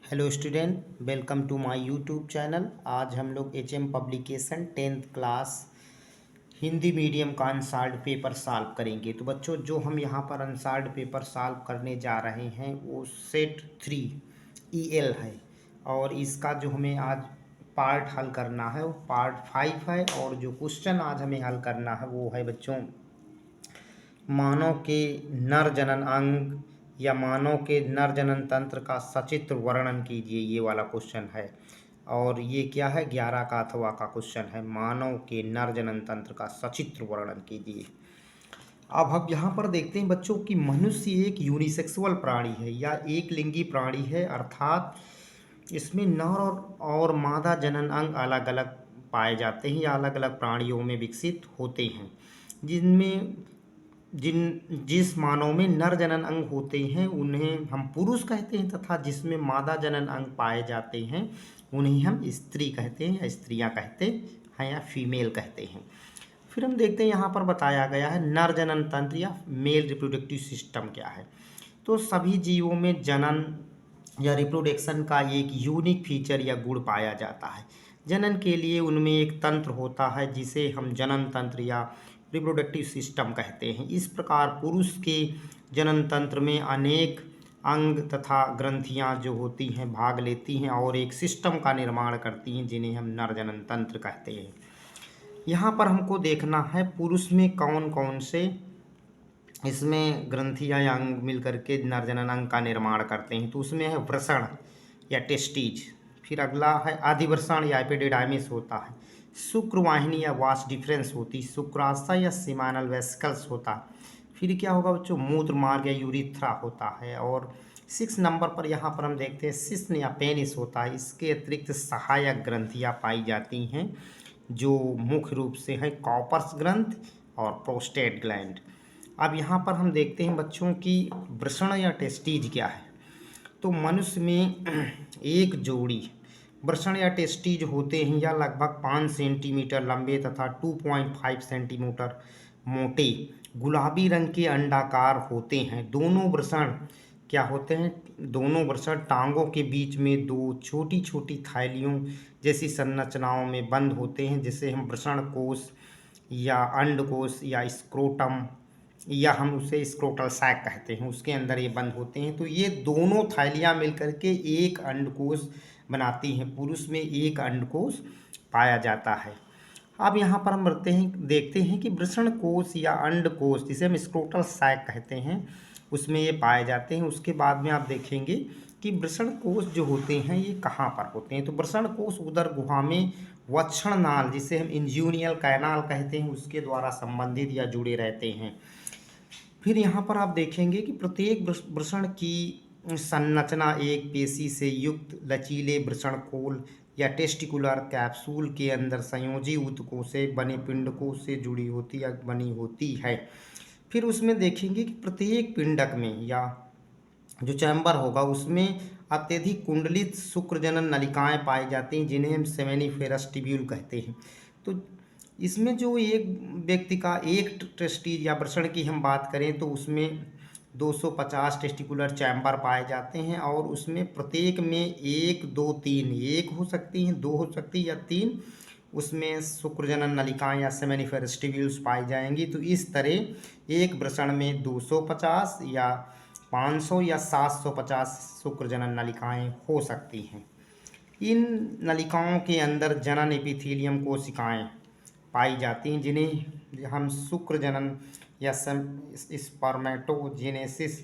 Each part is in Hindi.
Hello student, welcome to my YouTube channel. आज हम लोग HM publication 10th class Hindi medium का अनसॉल्व्ड पेपर सॉल्व करेंगे। तो बच्चों, जो हम यहाँ पर अनसॉल्व्ड पेपर सॉल्व करने जा रहे हैं वो सेट 3 ईएल है। और इसका जो हमें आज पार्ट हल करना है वो पार्ट 5 है। और जो क्वेश्चन आज हमें हल करना है वो है बच्चों, मानव के नर जनन अंग या मानव के नर जनन तंत्र का सचित्र वर्णन कीजिए, ये वाला क्वेश्चन है। और ये क्या है, 11 का अथवा का क्वेश्चन है, मानव के नर जनन तंत्र का सचित्र वर्णन कीजिए। अब हम यहाँ पर देखते हैं बच्चों कि मनुष्य एक यूनिसेक्सुअल प्राणी है या एक लिंगी प्राणी है, अर्थात इसमें नर और मादा जनन अंग अलग अलग पाए जाते हैं या अलग अलग प्राणियों में विकसित होते हैं। जिनमें जिस मानव में नर जनन अंग होते हैं उन्हें हम पुरुष कहते हैं, तथा जिसमें मादा जनन अंग पाए जाते हैं उन्हें हम स्त्री कहते हैं या स्त्रियां कहते हैं या फीमेल कहते हैं। फिर हम देखते हैं यहाँ पर बताया गया है नर जनन तंत्र या मेल रिप्रोडक्टिव सिस्टम क्या है। तो सभी जीवों में जनन या रिप्रोडक्शन का एक यूनिक फीचर या गुण पाया जाता है। जनन के लिए उनमें एक तंत्र होता है जिसे हम जनन तंत्र या रिप्रोडक्टिव सिस्टम कहते हैं। इस प्रकार पुरुष के जनन तंत्र में अनेक अंग तथा ग्रंथियां जो होती हैं भाग लेती हैं और एक सिस्टम का निर्माण करती हैं जिन्हें हम नर जनन तंत्र कहते हैं। यहाँ पर हमको देखना है पुरुष में कौन कौन से इसमें ग्रंथियां या अंग मिलकर के नर जनन अंग का निर्माण करते हैं। तो उसमें है वृषण या टेस्टीज, फिर अगला है आदिवृषण या एपिडिडाइमिस होता है, शुक्रवाहिनी या वास डिफरेंस होती, शुक्राशय या सीमानल वेसिकल्स होता, फिर क्या होगा बच्चों, मूत्र मार्ग या यूरिथ्रा होता है। और 6 नंबर पर यहाँ पर हम देखते हैं सिस्न या पेनिस होता है। इसके अतिरिक्त सहायक ग्रंथियाँ पाई जाती हैं जो मुख्य रूप से है कॉपर्स ग्रंथ और प्रोस्टेट ग्लैंड। अब यहाँ पर हम देखते हैं बच्चों की वृषण या टेस्टीज क्या है। तो मनुष्य में एक जोड़ी वृषण या टेस्टीज होते हैं या लगभग 5 सेंटीमीटर लंबे तथा 2.5 सेंटीमीटर मोटे गुलाबी रंग के अंडाकार होते हैं। दोनों वृषण क्या होते हैं, दोनों वृषण टांगों के बीच में दो छोटी छोटी थैलियों जैसी संरचनाओं में बंद होते हैं, जिसे हम वृषण कोश या अंडकोश या स्क्रोटम या हम उसे स्क्रोटल सैक कहते हैं, उसके अंदर ये बंद होते हैं। तो ये दोनों थैलियाँ मिलकर के एक अंडकोश बनाती हैं। पुरुष में एक अंडकोश पाया जाता है। अब यहाँ पर हम देखते हैं कि वृषण कोश या अंडकोश जिसे हम स्क्रोटल सैक कहते हैं उसमें ये पाए जाते हैं। उसके बाद में आप देखेंगे कि वृषण कोश जो होते हैं ये कहाँ पर होते हैं। तो वृषण कोश उदर गुहा में वक्षण नाल जिसे हम इंज्यूनियल कैनाल कहते हैं उसके द्वारा संबंधित या जुड़े रहते हैं। फिर यहाँ पर आप देखेंगे कि प्रत्येक वृषण की संरचना एक पेशी से युक्त लचीले वृषण खोल या टेस्टिकुलर कैप्सूल के अंदर संयोजी ऊतकों से बने पिंडकों से जुड़ी होती या बनी होती है। फिर उसमें देखेंगे कि प्रत्येक पिंडक में या जो चैम्बर होगा उसमें अत्यधिक कुंडलित शुक्रजनन नलिकाएं पाई जाती हैं जिन्हें हम सेमेनिफेरस ट्यूब्यूल कहते हैं। तो इसमें जो एक व्यक्ति का एक टेस्टिज या वृषण की हम बात करें तो उसमें 250 टेस्टिकुलर चैम्बर पाए जाते हैं और उसमें प्रत्येक में 1 2 3 एक हो सकती हैं, 2 हो सकती है या 3 उसमें शुक्रजनन नलिकाएं या सेमेनिफेरस ट्यूब्यूल्स पाई जाएंगी। तो इस तरह एक वृषण में 250 या 500 या 750 शुक्रजनन नलिकाएं हो सकती हैं। इन नलिकाओं के अंदर जनन एपिथेलियम कोशिकाएं पाई जाती हैं जिन्हें हम शुक्र जनन या स्पर्मेटोजेनेसिस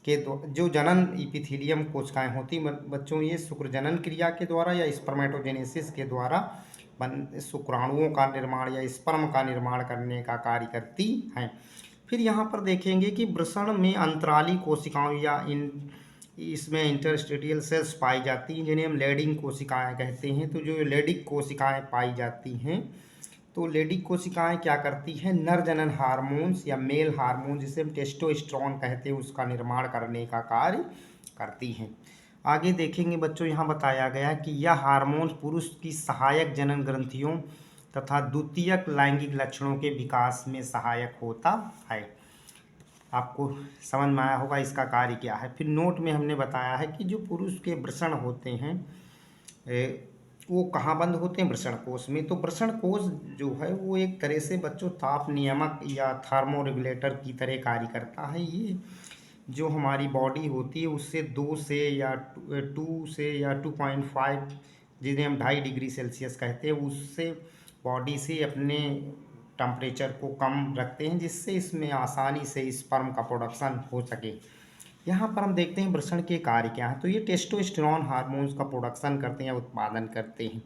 के जो जनन एपिथेलियम कोशिकाएं होती बच्चों, ये शुक्र जनन क्रिया के द्वारा या स्पर्मेटोजेनेसिस के द्वारा शुक्राणुओं का निर्माण या स्पर्म का निर्माण करने का कार्य करती हैं। फिर यहाँ पर देखेंगे कि वृषण में अंतराली कोशिकाओं या इसमें इंटरस्टेडियल सेल्स पाई जाती हैं जिन्हें हम लेडिंग कोशिकाएं कहते हैं। तो जो लेडिक कोशिकाएं पाई जाती हैं तो लेडिक कोशिकाएं क्या करती हैं, नर जनन हार्मोन्स या मेल हार्मोन जिसे हम टेस्टोस्टेरोन कहते हैं उसका निर्माण करने का कार्य करती हैं। आगे देखेंगे बच्चों, यहाँ बताया गया है कि यह हार्मोन पुरुष की सहायक जनन ग्रंथियों तथा द्वितीयक लैंगिक लक्षणों के विकास में सहायक होता है। आपको समझ में आया होगा इसका कार्य क्या है। फिर नोट में हमने बताया है कि जो पुरुष के वृषण होते हैं वो कहाँ बंद होते हैं, वृषण कोश में। तो वृषण कोश जो है वो एक तरह से बच्चों ताप नियामक या थर्मो रेगुलेटर की तरह कार्य करता है। ये जो हमारी बॉडी होती है उससे 2 से या 2 से या 2.5, जिन्हें हम 2.5 डिग्री सेल्सियस कहते हैं, उससे बॉडी से अपने टेम्परेचर को कम रखते हैं, जिससे इसमें आसानी से स्पर्म का प्रोडक्शन हो सके। यहाँ पर हम देखते हैं वृषण के कार्य क्या हैं। तो ये टेस्टोस्टेरोन हार्मोन्स का प्रोडक्शन करते हैं या उत्पादन करते हैं।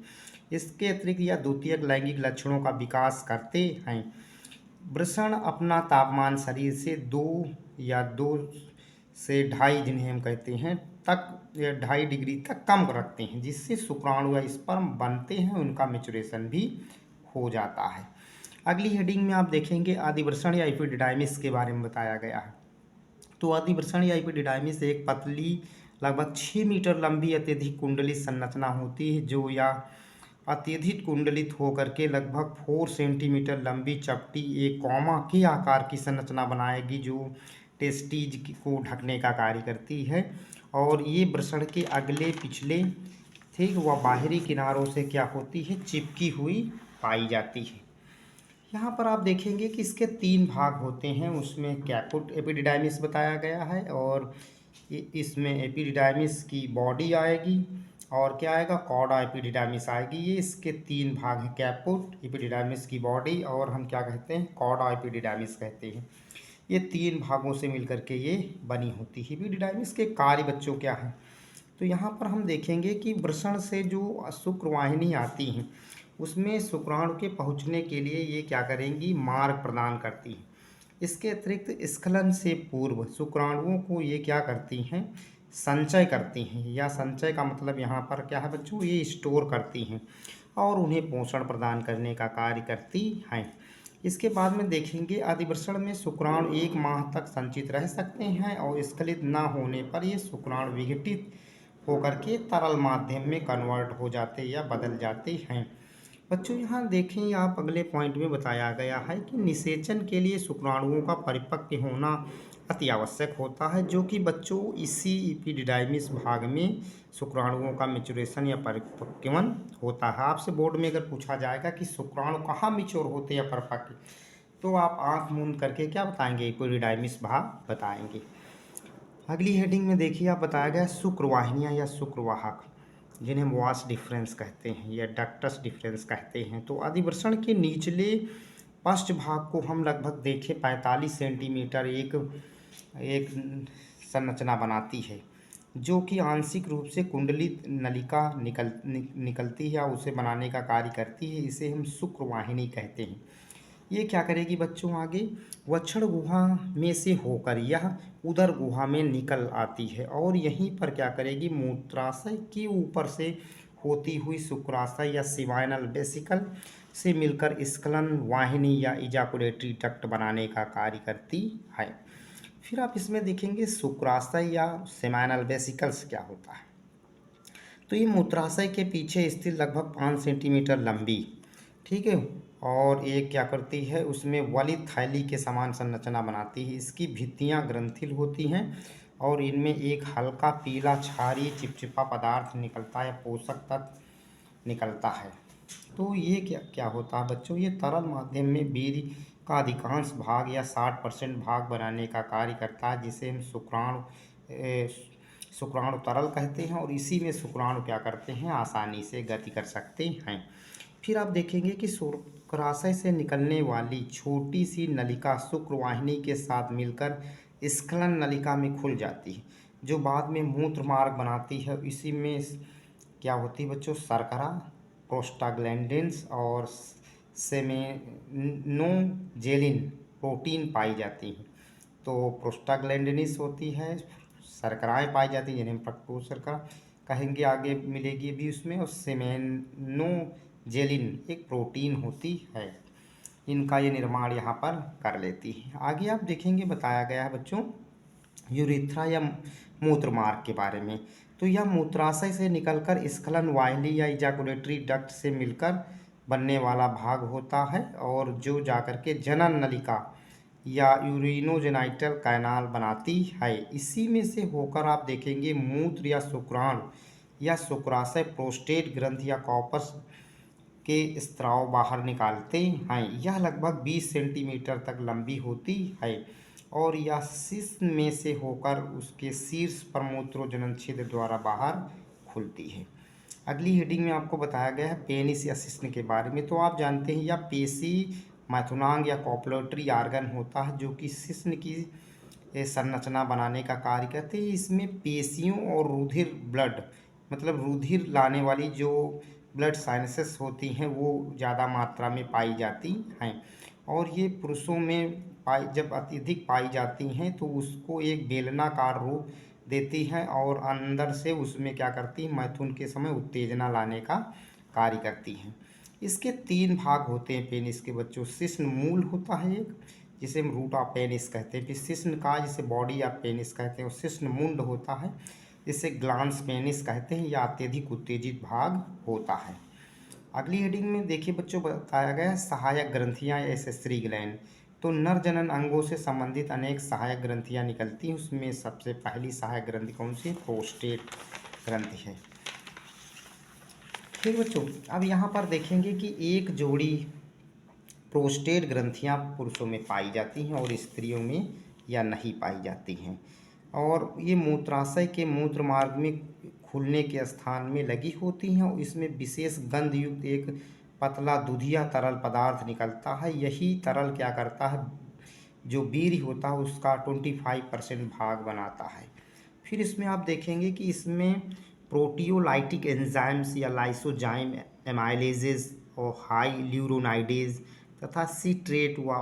इसके अतिरिक्त या द्वितीयक लैंगिक लक्षणों का विकास करते हैं। वृषण अपना तापमान शरीर से 2 या 2 से 2.5, जिन्हें हम कहते हैं, तक 2.5 डिग्री तक कम रखते हैं, जिससे शुक्राणु या स्पर्म बनते हैं, उनका मैच्योरेशन भी हो जाता है। अगली हेडिंग में आप देखेंगे आदिवृषण या एपिडिडाइमिस के बारे में बताया गया है। तो आदिवृषण या एपिडिडाइमिस एक पतली लगभग 6 मीटर लंबी अत्यधिक कुंडलित संरचना होती है, जो या अत्यधिक कुंडलित होकर के लगभग 4 सेंटीमीटर लंबी चपटी एक कॉमा के आकार की संरचना बनाएगी, जो टेस्टीज को ढकने का कार्य करती है। और ये वृषण के अगले पिछले ठीक व बाहरी किनारों से क्या होती है, चिपकी हुई पाई जाती है। यहाँ पर आप देखेंगे कि इसके 3 भाग होते हैं। उसमें कैपुट एपिडिडाइमिस बताया गया है, और इसमें एपिडिडाइमिस की बॉडी आएगी, और क्या आएगा, कॉडा एपिडिडाइमिस आएगी। ये इसके 3 भाग हैं, कैपुट एपिडिडाइमिस की बॉडी, और हम क्या कहते हैं, कॉडा एपिडिडाइमिस कहते हैं। ये 3 भागों से मिलकर के ये बनी होती है। एपिडिडाइमिस के कार्य बच्चों क्या हैं, तो यहाँ पर हम देखेंगे कि वृषण से जो शुक्रवाहिनी आती हैं उसमें शुक्राणु के पहुँचने के लिए ये क्या करेंगी, मार्ग प्रदान करती हैं। इसके अतिरिक्त स्खलन से पूर्व शुक्राणुओं को ये क्या करती हैं, संचय करती हैं, या संचय का मतलब यहाँ पर क्या है बच्चों, ये स्टोर करती हैं और उन्हें पोषण प्रदान करने का कार्य करती हैं। इसके बाद में देखेंगे आदिवृषण में शुक्राणु 1 माह तक संचित रह सकते हैं, और स्खलित न होने पर ये शुक्राणु विघटित होकर के तरल माध्यम में कन्वर्ट हो जाते या बदल जाते हैं। बच्चों यहाँ देखें, आप अगले पॉइंट में बताया गया है कि निषेचन के लिए शुक्राणुओं का परिपक्व होना अति आवश्यक होता है, जो कि बच्चों इसी एपिडिडाइमिस भाग में शुक्राणुओं का मैच्योरेशन या परिपक्वन होता है। आपसे बोर्ड में अगर पूछा जाएगा कि शुक्राणु कहाँ मैच्योर होते या परिपक्व, तो आप आँख मूंद करके क्या बताएंगे, एपिडिडाइमिस भाग बताएंगे। अगली हेडिंग में देखिए, आप बताया गया शुक्रवाहिनियाँ या शुक्रवाहक, जिन्हें हम वास डिफरेंस कहते हैं या डक्टस डिफरेंस कहते हैं। तो आदिवृषण के निचले पश्च भाग को हम लगभग देखें 45 सेंटीमीटर एक संरचना बनाती है, जो कि आंशिक रूप से कुंडलित नलिका निकलती है या उसे बनाने का कार्य करती है। इसे हम शुक्रवाहिनी कहते हैं। ये क्या करेगी बच्चों, आगे वक्षण गुहा में से होकर यह उदर गुहा में निकल आती है, और यहीं पर क्या करेगी, मूत्राशय के ऊपर से होती हुई शुक्राशय या सिवाइनल वेसिकल से मिलकर स्खलन वाहिनी या इजाकुलेटरी डक्ट बनाने का कार्य करती है। फिर आप इसमें देखेंगे शुक्राशय या सेमाइनल वेसिकल्स क्या होता है। तो ये मूत्राशय के पीछे स्थित लगभग 5 सेंटीमीटर लंबी, ठीक है, और एक क्या करती है, उसमें वलित थैली के समान संरचना बनाती है। इसकी भित्तियां ग्रंथिल होती हैं, और इनमें एक हल्का पीला क्षारीय चिपचिपा पदार्थ निकलता है, पोषक तत्व निकलता है। तो ये क्या क्या होता है बच्चों, ये तरल माध्यम में वीर्य का अधिकांश भाग या 60% भाग बनाने का कार्य करता है, जिसे हम शुक्राणु तरल कहते हैं, और इसी में शुक्राणु क्या करते हैं, आसानी से गति कर सकते हैं। फिर आप देखेंगे कि शुक्राशय से निकलने वाली छोटी सी नलिका शुक्रवाहिनी के साथ मिलकर स्खलन नलिका में खुल जाती है, जो बाद में मूत्र मार्ग बनाती है। इसी में क्या होती है बच्चों, शर्करा, प्रोस्टाग्लैंडिन्स और सेमेनोजेलिन प्रोटीन पाई जाती हैं। तो प्रोस्टाग्लैंडिनिस होती है, शर्कराएँ पाई जाती हैं, जिन्हें हम फ्रक्टोज शर्करा कहेंगे, आगे मिलेगी भी उसमें, और सेमेनोजेलिन एक प्रोटीन होती है। इनका ये निर्माण यहाँ पर कर लेती है। आगे आप देखेंगे बताया गया है बच्चों यूरेथ्रा या मूत्र मार्ग के बारे में। तो यह मूत्राशय से निकलकर स्खलन वाहिनी या इजाकुलेटरी डक्ट से मिलकर बनने वाला भाग होता है, और जो जाकर के जनन नलिका या यूरिनोजेनाइटल कैनाल बनाती है। इसी में से होकर आप देखेंगे मूत्र या शुक्राणु या शुक्राशय प्रोस्टेट ग्रंथि या कॉर्पस के स्राव बाहर निकालते हैं। यह लगभग 20 सेंटीमीटर तक लंबी होती है और यह शिश्न में से होकर उसके शीर्ष पर मूत्रोजनन छिद्र द्वारा बाहर खुलती है। अगली हेडिंग में आपको बताया गया है पेनिस या शिश्न के बारे में। तो आप जानते हैं यह पेशी मैथुनांग या कॉपुलेटरी आर्गन होता है जो कि शिश्न की संरचना बनाने का कार्य करते हैं। इसमें पेशियों और रुधिर ब्लड मतलब रुधिर लाने वाली जो ब्लड साइनसेस होती हैं वो ज़्यादा मात्रा में पाई जाती हैं और ये पुरुषों में जब अत्यधिक पाई जाती हैं तो उसको एक बेलनाकार रूप देती हैं और अंदर से उसमें क्या करती हैं मैथुन के समय उत्तेजना लाने का कार्य करती हैं। इसके 3 भाग होते हैं पेनिस के बच्चों। शिश्न मूल होता है एक, जिसे हम रूट ऑफ पेनिस कहते हैं। फिर शिश्न का जिसे बॉडी ऑफ पेनिस कहते हैं, और शिश्न मुंड होता है जिसे ग्लांस पेनिस कहते हैं। यह अत्यधिक उत्तेजित भाग होता है। अगली हेडिंग में देखिए बच्चों बताया गया है सहायक ग्रंथियां या एसेसरी ग्लैंड। तो नर जनन अंगों से संबंधित अनेक सहायक ग्रंथियां निकलती हैं। उसमें सबसे पहली सहायक ग्रंथि कौन सी? प्रोस्टेट ग्रंथि है। ठीक बच्चों, अब यहाँ पर देखेंगे कि एक जोड़ी प्रोस्टेट ग्रंथियां पुरुषों में पाई जाती हैं और स्त्रियों में या नहीं पाई जाती हैं और ये मूत्राशय के मूत्र मार्ग में खुलने के स्थान में लगी होती हैं और इसमें विशेष गंध युक्त एक पतला दूधिया तरल पदार्थ निकलता है। यही तरल क्या करता है, जो वीर्य होता है उसका 25% भाग बनाता है। फिर इसमें आप देखेंगे कि इसमें प्रोटियोलाइटिक एंजाइम्स या लाइसोजाइम एमाइलेजेस और हाई ल्यूरोनाइडेज तथा सीट्रेट व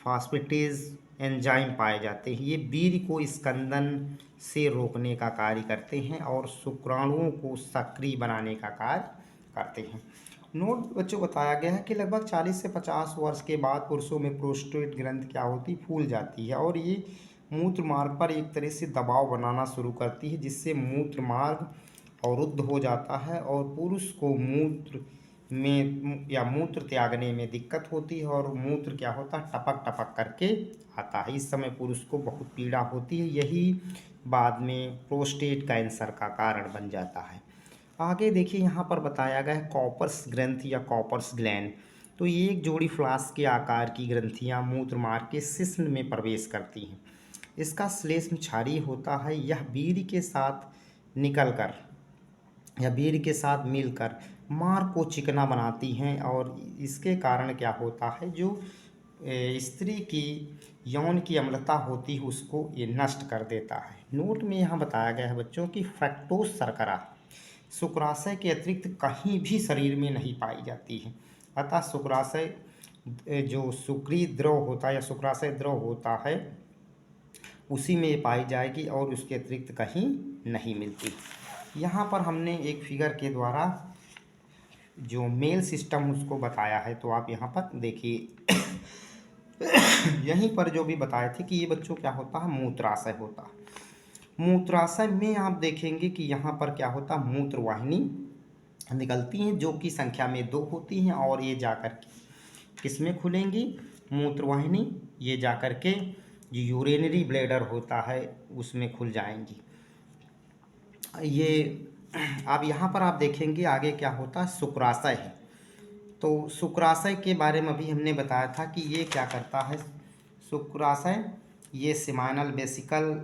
फॉस्फेटेज एंजाइम पाए जाते हैं। ये वीर्य को स्कंदन से रोकने का कार्य करते हैं और शुक्राणुओं को सक्रिय बनाने का कार्य करते हैं। नोट बच्चों बताया गया है कि लगभग 40 से 50 वर्ष के बाद पुरुषों में प्रोस्टेट ग्रंथि क्या होती, फूल जाती है और ये मूत्र मार्ग पर एक तरह से दबाव बनाना शुरू करती है जिससे मूत्र मार्ग अवरुद्ध हो जाता है और पुरुष को मूत्र में या मूत्र त्यागने में दिक्कत होती है और मूत्र क्या होता है, टपक टपक करके आता है। इस समय पुरुष को बहुत पीड़ा होती है। यही बाद में प्रोस्टेट कैंसर का कारण बन जाता है। आगे देखिए यहाँ पर बताया गया है कॉपर्स ग्रंथि या कॉपर्स ग्लैंड। तो ये एक जोड़ी फ्लास्क के आकार की ग्रंथियाँ मूत्र मार्ग के शिश्न में प्रवेश करती हैं। इसका श्लेष्म क्षारीय होता है। यह वीर्य के साथ निकलकर या वीर्य के साथ मिलकर मार्ग को चिकना बनाती हैं और इसके कारण क्या होता है, जो स्त्री की यौन की अम्लता होती है उसको ये नष्ट कर देता है। नोट में यहाँ बताया गया है बच्चों की फ्रक्टोज शर्करा शुक्राशय के अतिरिक्त कहीं भी शरीर में नहीं पाई जाती है। अतः शुक्राशय जो शुक्री द्रव होता है या शुक्राशय द्रव होता है उसी में ये पाई जाएगी और उसके अतिरिक्त कहीं नहीं मिलती। यहाँ पर हमने एक फिगर के द्वारा जो मेल सिस्टम उसको बताया है, तो आप यहाँ पर देखिए यहीं पर जो भी बताए थे कि ये बच्चों क्या होता है, मूत्राशय होता है। मूत्राशय में आप देखेंगे कि यहाँ पर क्या होता है, मूत्रवाहिनी निकलती हैं जो कि संख्या में 2 होती हैं और ये जाकर के किस में खुलेंगी, मूत्रवाहिनी, ये जाकर के जो यूरिनरी ब्लैडर होता है उसमें खुल जाएंगी। ये अब यहाँ पर आप देखेंगे आगे क्या होता है, शुक्राशय है। तो शुक्राशय के बारे में अभी हमने बताया था कि ये क्या करता है, शुक्राशय ये सेमाइनल वेसिकल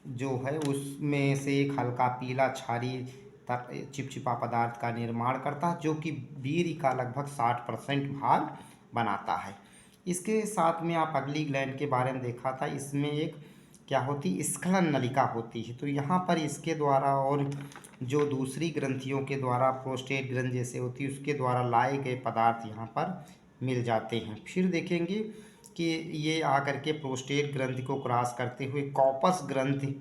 जो है उसमें से एक हल्का पीला क्षारीय चिपचिपा पदार्थ का निर्माण करता है जो कि वीर्य का लगभग 60% भाग बनाता है। इसके साथ में आप अगली ग्लैंड के बारे में देखा था, इसमें एक क्या होती, स्खलन नलिका होती है। तो यहाँ पर इसके द्वारा और जो दूसरी ग्रंथियों के द्वारा प्रोस्टेट ग्रंथि जैसे होती है उसके द्वारा लाए गए पदार्थ यहाँ पर मिल जाते हैं। फिर देखेंगे कि ये आकर के प्रोस्टेट ग्रंथि को क्रॉस करते हुए कॉर्पस ग्रंथि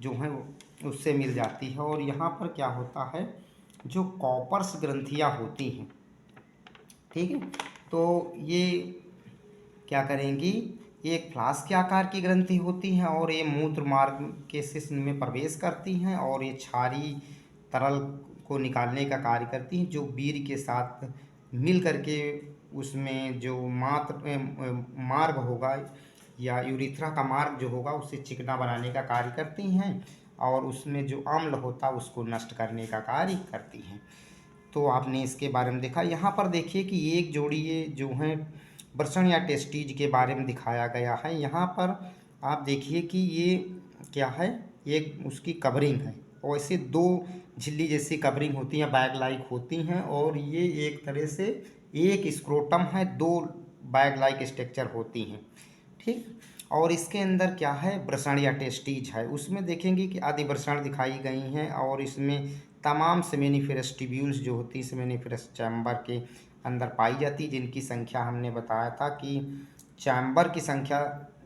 जो है उससे मिल जाती है और यहाँ पर क्या होता है, जो कॉर्पस ग्रंथियाँ होती हैं, ठीक है, तो ये क्या करेंगी, एक फ्लास्क के आकार की ग्रंथि होती हैं और ये मूत्र मार्ग के शिश्न में प्रवेश करती हैं और ये क्षारीय तरल को निकालने का कार्य करती हैं जो वीर्य के साथ मिल करके उसमें जो मार्ग होगा या यूरिथ्रा का मार्ग जो होगा उसे चिकना बनाने का कार्य करती हैं और उसमें जो अम्ल होता है उसको नष्ट करने का कार्य करती हैं। तो आपने इसके बारे में देखा। यहाँ पर देखिए कि एक जोड़ी ये जो है वृषण या टेस्टीज के बारे में दिखाया गया है। यहाँ पर आप देखिए कि ये क्या है, एक उसकी कवरिंग है और ऐसे दो झिल्ली जैसी कवरिंग होती हैं, बैग लाइक होती हैं और ये एक तरह से एक स्क्रोटम है, दो बैग लाइक स्ट्रक्चर होती हैं, ठीक। और इसके अंदर क्या है, वृषण या टेस्टीज है। उसमें देखेंगे कि आदि वृषण दिखाई गई हैं और इसमें तमाम सेमेनिफेरस ट्यूब्यूल्स जो होती है सेमेनिफेरस चैम्बर के अंदर पाई जाती, जिनकी संख्या हमने बताया था कि चैम्बर की संख्या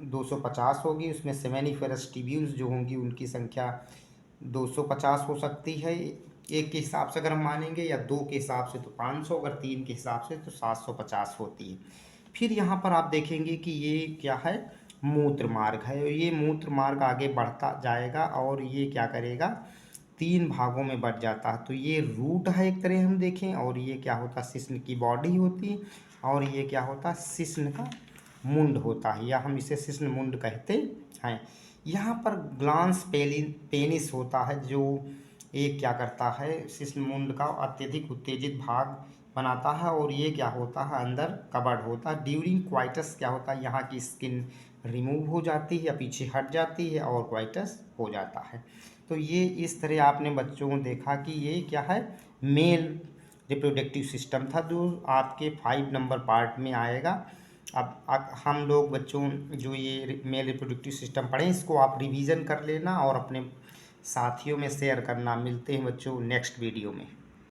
250 होगी, उसमें सेमेनिफेरस ट्यूब्यूल्स जो होंगी उनकी संख्या 250 हो सकती है एक के हिसाब से अगर हम मानेंगे, या दो के हिसाब से तो 500, अगर तीन के हिसाब से तो 750 होती है। फिर यहाँ पर आप देखेंगे कि ये क्या है, मूत्र मार्ग है। ये मूत्र मार्ग आगे बढ़ता जाएगा और ये क्या करेगा, तीन भागों में बढ़ जाता है। तो ये रूट है एक तरह हम देखें, और ये क्या होता है, शिश्न की बॉडी होती है, और ये क्या होता है, शिश्न का मुंड होता है, या हम इसे शिश्न मुंड कहते हैं। यहाँ पर ग्लांस पेनिस होता है जो एक क्या करता है, शिश्न मुंड का अत्यधिक उत्तेजित भाग बनाता है, और ये क्या होता है, अंदर कवर्ड होता है। ड्यूरिंग क्वाइटस क्या होता है, यहाँ की स्किन रिमूव हो जाती है या पीछे हट जाती है और क्वाइटस हो जाता है। तो ये इस तरह आपने बच्चों को देखा कि ये क्या है, मेल रिप्रोडक्टिव सिस्टम था, जो आपके 5 नंबर पार्ट में आएगा। अब हम लोग बच्चों जो ये मेल रिप्रोडक्टिव सिस्टम पढ़ें, इसको आप रिवीजन कर लेना और अपने साथियों में शेयर करना। मिलते हैं बच्चों नेक्स्ट वीडियो में।